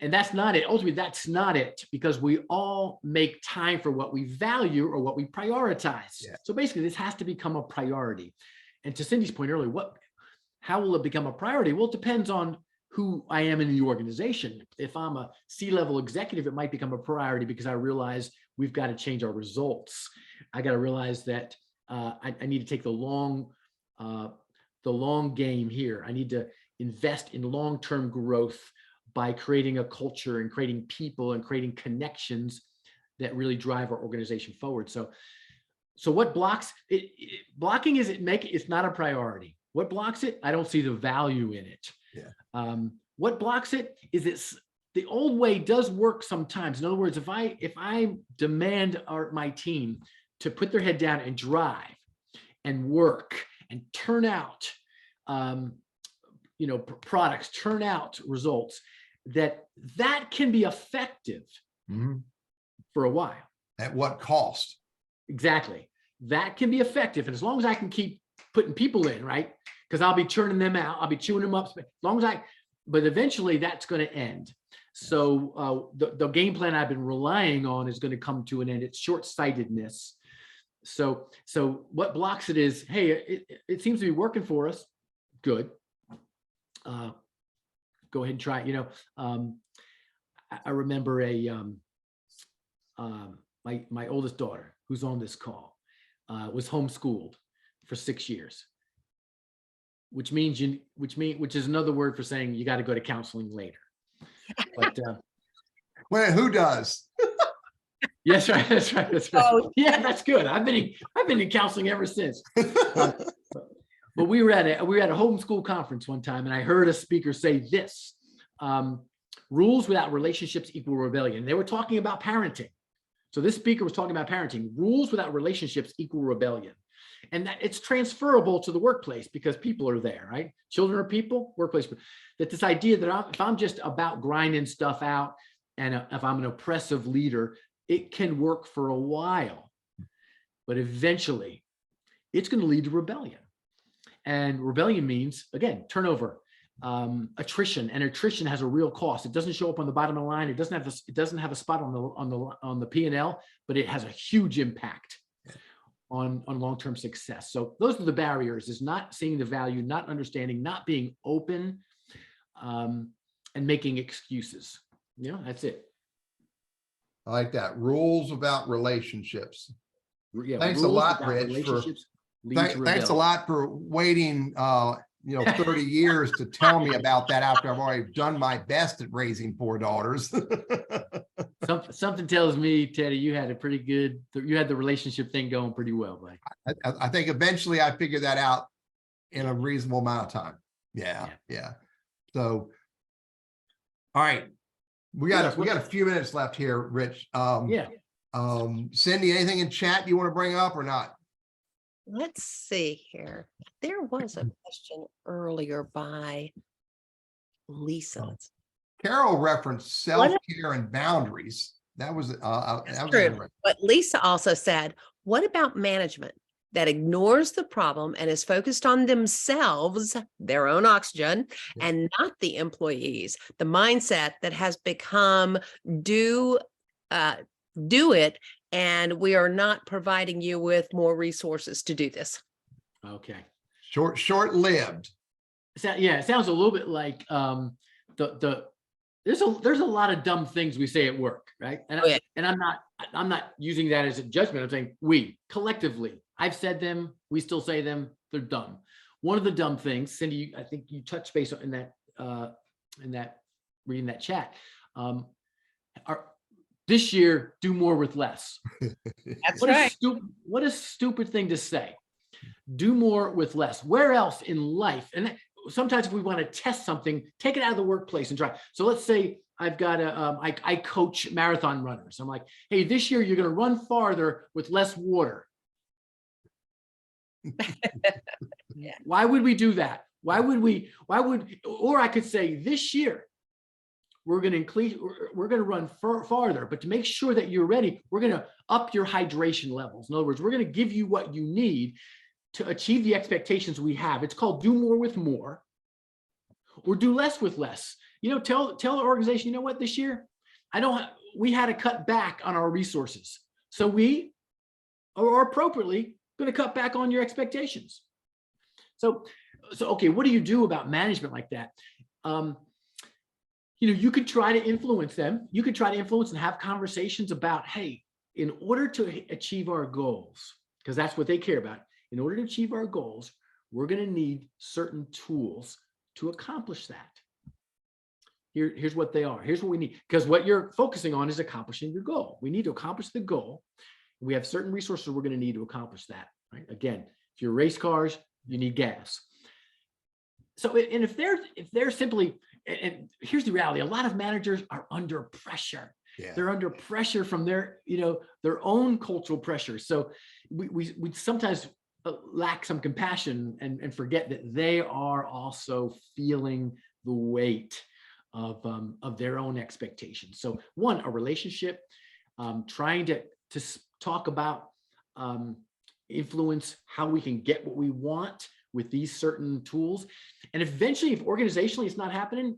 that's not it. Ultimately, that's not it, because we all make time for what we value or what we prioritize. Yeah. So basically, this has to become a priority. And to Cindy's point earlier, how will it become a priority? Well, it depends on who I am in the organization. If I'm a C-level executive, it might become a priority because I realize we've got to change our results. I got to realize that I need to take the long game here. I need to invest in long-term growth by creating a culture and creating people and creating connections that really drive our organization forward. So what blocks it? Blocking is it's not a priority. What blocks it? I don't see the value in it. Yeah. What blocks it is the old way does work sometimes. In other words, if I demand my team to put their head down and drive and work and turn out, products, turn out results, that can be effective for a while. At what cost? Exactly. That can be effective. And as long as I can keep putting people in, right? Because I'll be churning them out, I'll be chewing them up. As long as but eventually that's going to end. So the game plan I've been relying on is going to come to an end. It's short-sightedness. So what blocks it is, hey, it seems to be working for us. Good. Go ahead and try it. I remember my oldest daughter, who's on this call, was homeschooled for 6 years, which is another word for saying you got to go to counseling later. But well, who does? Yes, right. That's right. Oh. Yeah, that's good. I've been in counseling ever since. But we were at a homeschool conference one time, and I heard a speaker say this: rules without relationships equal rebellion. They were talking about parenting. So this speaker was talking about parenting. Rules without relationships equal rebellion, and that it's transferable to the workplace because people are there, right? Children are people, workplace. That this idea that if I'm just about grinding stuff out, and if I'm an oppressive leader, it can work for a while, but eventually it's going to lead to rebellion. And rebellion means, again, turnover, attrition, and attrition has a real cost. It doesn't show up on the bottom of the line. It doesn't have a spot on the P&L, but it has a huge impact on long-term success. So those are the barriers: is not seeing the value, not understanding, not being open, and making excuses. That's it. I like that. Rules about relationships. Yeah, thanks a lot, Rich. Thanks a lot for waiting 30 years to tell me about that after I've already done my best at raising 4 daughters. Something tells me, Teddy, you had the relationship thing going pretty well, buddy. I think eventually I figured that out in a reasonable amount of time. Yeah. So, all right. We got a few minutes left here, Rich. Cindy, anything in chat you want to bring up or not? Let's see here. There was a question earlier by Lisa. Carol referenced self-care and boundaries. That was That's true. But Lisa also said, what about management that ignores the problem and is focused on themselves, their own oxygen, and not the employees? The mindset that has become do it, and we are not providing you with more resources to do this. Okay. Short-lived. So, yeah, it sounds a little bit like there's a lot of dumb things we say at work, right? And and I'm not using that as a judgment. I'm saying we collectively. I've said them. We still say them. They're dumb. One of the dumb things, Cindy, I think you touched base in that reading that chat. This year, do more with less. That's right. What a stupid thing to say. Do more with less. Where else in life? And sometimes if we want to test something, take it out of the workplace and try. So let's say I've got I coach marathon runners. I'm like, hey, this year you're going to run farther with less water. Yeah. Why would we do that? Or I could say this year we're going to run farther, but to make sure that you're ready, we're going to up your hydration levels. In other words, we're going to give you what you need to achieve the expectations we have. It's called do more with more, or do less with less. You know, tell the organization, you know what, this year, we had to cut back on our resources. So we are appropriately going to cut back on your expectations. So okay, what do you do about management like that? You could try to influence them. You could try to influence and have conversations about, hey, in order to achieve our goals, because that's what they care about. In order to achieve our goals, we're going to need certain tools to accomplish that. Here's what they are. Here's what we need. Because what you're focusing on is accomplishing your goal. We need to accomplish the goal. We have certain resources we're going to need to accomplish that. Right? Again, if you're race cars, you need gas. So, and if they're simply, and here's the reality, a lot of managers are under pressure. Yeah. They're under pressure from their own cultural pressure. So we sometimes lack some compassion and forget that they are also feeling the weight of their own expectations. So one, a relationship, trying to talk about influence how we can get what we want with these certain tools. And eventually, if organizationally it's not happening,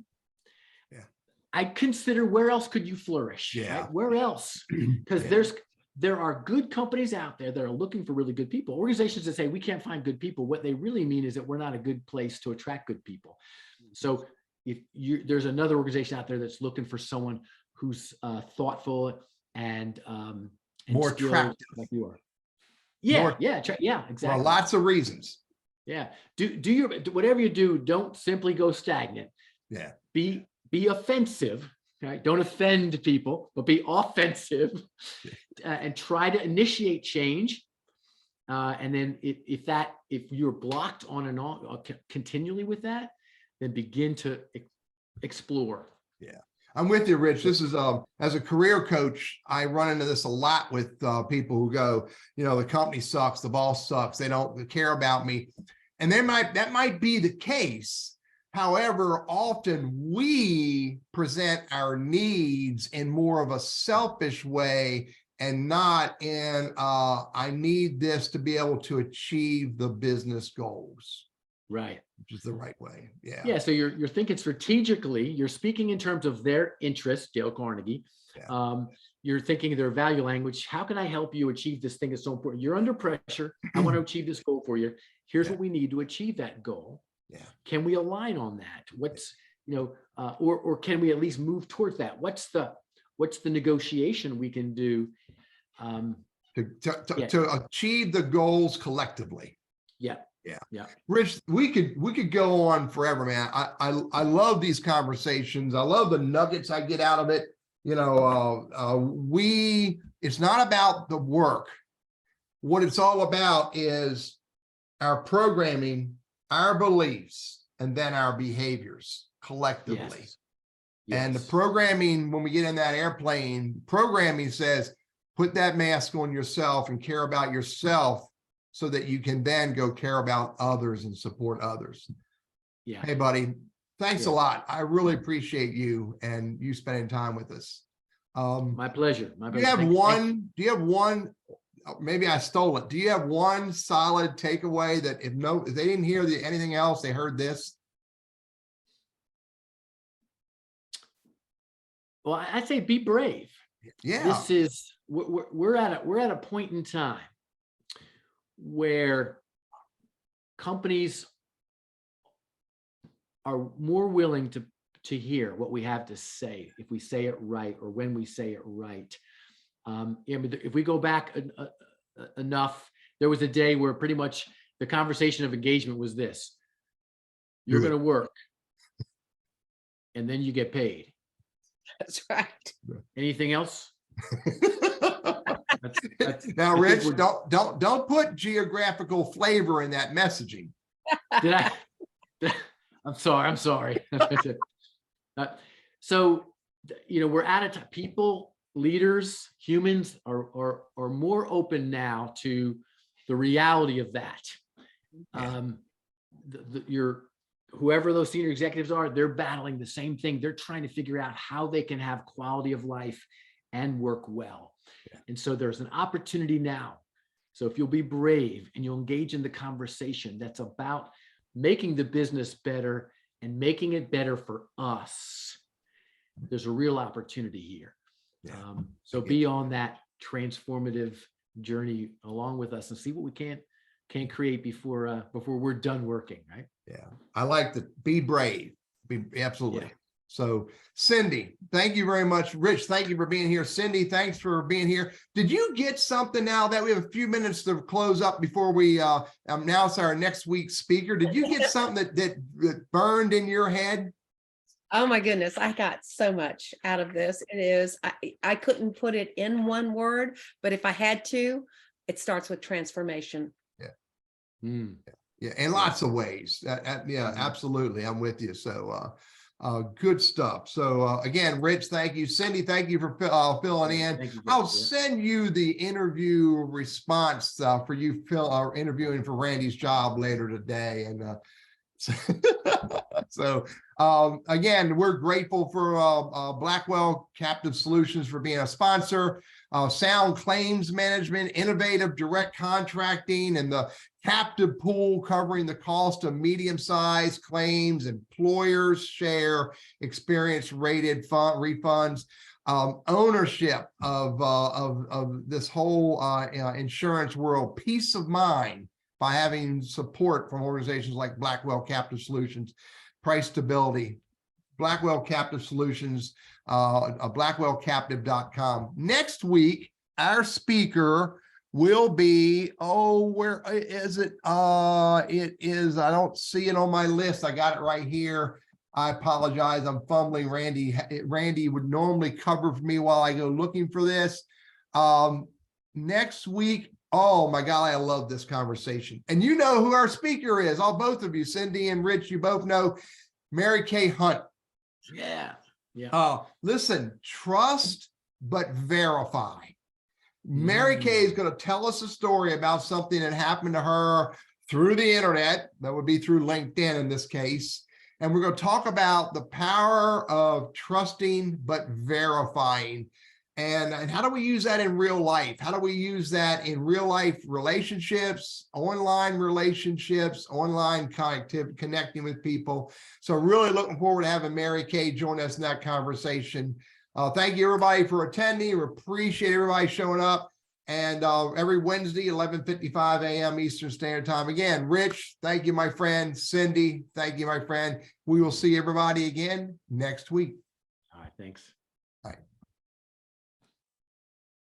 I'd consider where else could you flourish? Yeah. Right? Where else? Because there are good companies out there that are looking for really good people. Organizations that say we can't find good people, what they really mean is that we're not a good place to attract good people. So if there's another organization out there that's looking for someone who's thoughtful and more attractive, like you are. Yeah, exactly. For lots of reasons. Yeah. Do whatever you do, don't simply go stagnant. Yeah. Be offensive, right? Don't offend people, but be offensive and try to initiate change. And then if you're blocked on and on continually with that, then begin to explore. Yeah. I'm with you, Rich. This is as a career coach, I run into this a lot with people who go, the company sucks, the boss sucks, they don't care about me. And that might be the case. However, often we present our needs in more of a selfish way and not in I need this to be able to achieve the business goals. Right. Which is the right way. Yeah. Yeah. So you're thinking strategically, you're speaking in terms of their interests, Dale Carnegie. Yeah. You're thinking their value language. How can I help you achieve this thing that's so important? You're under pressure. I want to achieve this goal for you. Here's what we need to achieve that goal. Yeah. Can we align on that? What's, or can we at least move towards that? What's the negotiation we can do to achieve the goals collectively? Yeah. Yeah. Rich, we could go on forever, man. I love these conversations. I love the nuggets I get out of it. It's not about the work. What it's all about is our programming, our beliefs, and then our behaviors collectively. Yes. And the programming, when we get in that airplane, programming says, put that mask on yourself and care about yourself so that you can then go care about others and support others. Yeah. Hey, buddy, thanks a Yeah. lot. I really appreciate you and you spending time with us. My pleasure. My Do you pleasure. have Thank you. one, maybe I stole it. Do you have one solid takeaway that if they didn't hear anything else, they heard this? Well, I'd say be brave. Yeah. This is we're at a point in time where companies are more willing to hear what we have to say if we say it right or when we say it right. I mean, if we go back enough, there was a day where pretty much the conversation of engagement was this: you're going to work, and then you get paid. That's right. Anything else? Now, I think Rich, we're- don't put geographical flavor in that messaging. Did I? I'm sorry. So, we're at a time. People, leaders, humans are more open now to the reality of that. Whoever those senior executives are, they're battling the same thing. They're trying to figure out how they can have quality of life and work well. Yeah. And so there's an opportunity now. So if you'll be brave and you'll engage in the conversation that's about making the business better and making it better for us, there's a real opportunity here. Yeah. So be on that transformative journey along with us and see what we can create before we're done working, right? Yeah, I like to be brave. Absolutely. Yeah. So, Cindy, thank you very much. Rich, thank you for being here. Cindy, thanks for being here. Did you get something now that we have a few minutes to close up before we announce our next week's speaker? Did you get something that burned in your head? Oh my goodness, I got so much out of this. I couldn't put it in one word, but if I had to, it starts with transformation. Mm. Yeah, in lots of ways. Yeah, absolutely. I'm with you. So good stuff. So again, Rich, thank you. Cindy, thank you for filling in. Thank you, I'll guys. Yeah. send you the interview response for you interviewing for Randy's job later today. And so again, we're grateful for Blackwell Captive Solutions for being a sponsor. Sound claims management, innovative direct contracting, and the captive pool covering the cost of medium-sized claims, employers share experience rated refunds, ownership of this whole insurance world, peace of mind by having support from organizations like Blackwell Captive Solutions, price stability, Blackwell Captive Solutions, blackwellcaptive.com. Next week, our speaker will be, where is it? It is, I don't see it on my list. I got it right here. I apologize. I'm fumbling. Randy would normally cover for me while I go looking for this. Next week, oh my golly, I love this conversation. And you know who our speaker is, both of you, Cindy and Rich, you both know Mary Kay Hunt. Yeah. Yeah. Listen, trust but verify. Mary Kay is going to tell us a story about something that happened to her through the internet. That would be through LinkedIn in this case. And we're going to talk about the power of trusting but verifying. And how do we use that in real life? How do we use that in real life relationships, online connecting with people? So really looking forward to having Mary Kay join us in that conversation. Thank you everybody for attending. We appreciate everybody showing up. And every Wednesday, 11:55 a.m. Eastern Standard Time. Again, Rich, thank you, my friend. Cindy, thank you, my friend. We will see everybody again next week. All right. Thanks. All right.